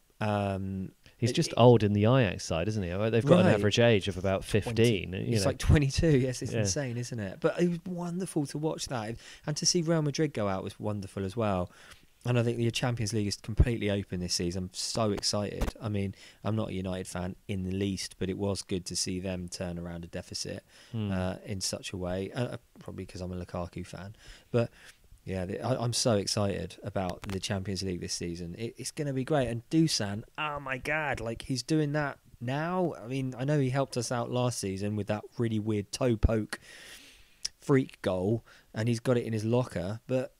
He's just old in the Ajax side, isn't he? They've got an average age of about 15. He's like 22. Yes, it's insane, isn't it? But it was wonderful to watch that. And to see Real Madrid go out was wonderful as well. And I think the Champions League is completely open this season. I'm so excited. I mean, I'm not a United fan in the least, but it was good to see them turn around a deficit in such a way. Probably because I'm a Lukaku fan. But yeah, I'm so excited about the Champions League this season. It's going to be great. And Dusan, oh my God, he's doing that now. I mean, I know he helped us out last season with that really weird toe poke freak goal, and he's got it in his locker. But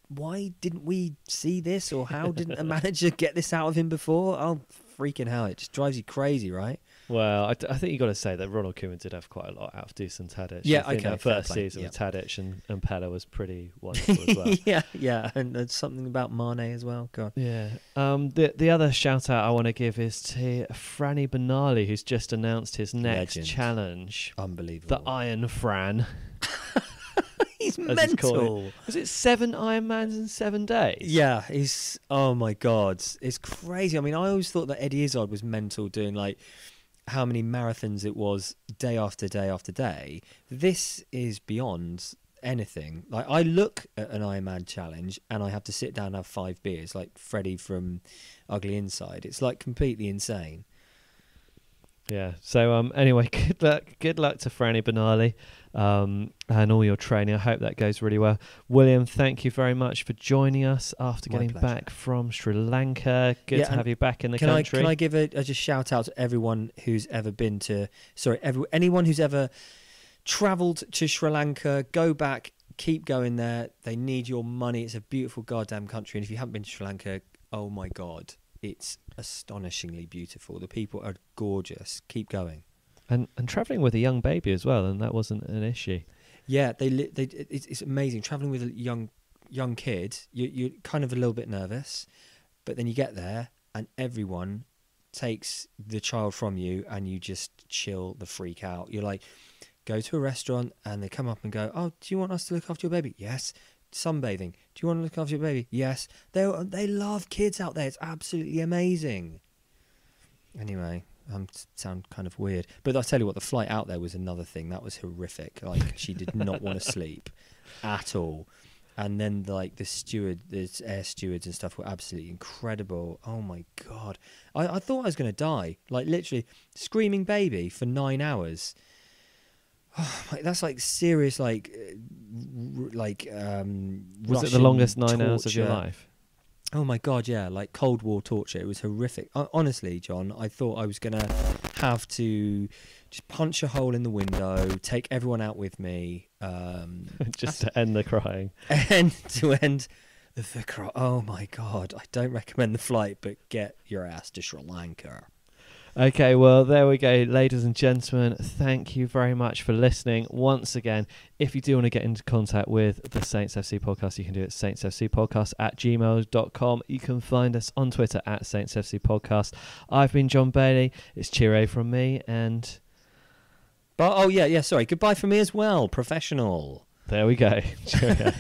why didn't we see this, or how didn't a manager get this out of him before? Oh, freaking hell. It just drives you crazy, right? Well, I think you've got to say that Ronald Koeman did have quite a lot out of Dusan Tadic. Yeah, I think that first season with Tadic and Pella was pretty wonderful as well. yeah, and there's something about Mane as well. God. Yeah. The other shout out I want to give is to Franny Benali, who's just announced his next challenge. Unbelievable. The Iron Fran. He's mental. Was it 7 Ironmans in 7 days? Yeah, oh my God, it's crazy. I mean, I always thought that Eddie Izzard was mental doing how many marathons it was day after day after day. This is beyond anything. I look at an Ironman challenge and I have to sit down and have 5 beers, like Freddie from Ugly Inside. It's completely insane. Yeah. So anyway, good luck to Franny Benali and all your training. I hope that goes really well. William, thank you very much for joining us after getting back from Sri Lanka. Good to have you back in the country. Can I give a just shout out to everyone who's ever been to... anyone who's ever travelled to Sri Lanka, go back, keep going there. They need your money. It's a beautiful goddamn country. And if you haven't been to Sri Lanka, oh my God, it's astonishingly beautiful. The people are gorgeous. Keep going. And travelling with a young baby as well, and that wasn't an issue. Yeah, it's amazing. Travelling with a young kid, you're kind of a little bit nervous, but then you get there and everyone takes the child from you and you just chill the freak out. You're like, go to a restaurant and they come up and go, oh, do you want us to look after your baby? Yes. Sunbathing. Do you want to look after your baby? Yes. They love kids out there. It's absolutely amazing. Anyway, I sound kind of weird, but I'll tell you what, the flight out there was another thing. That was horrific. She did not want to sleep at all. And then the air stewards and stuff were absolutely incredible. Oh my God. I thought I was going to die. Literally screaming baby for 9 hours. Oh, that's serious, was it the longest 9 hours of your life? Oh my God, yeah, Cold War torture. It was horrific. Honestly, John, I thought I was going to have to just punch a hole in the window, take everyone out with me. Just to end the crying. And to end the cry. Oh my God, I don't recommend the flight, but get your ass to Sri Lanka. Okay, well, there we go, ladies and gentlemen. Thank you very much for listening. Once again, if you do want to get into contact with the Saints FC podcast, you can do it at saintsfcpodcast@gmail.com. You can find us on Twitter at Saints FC Podcast. I've been John Bailey. It's cheerio from me, and... sorry. Goodbye from me as well, professional. There we go. Cheerio.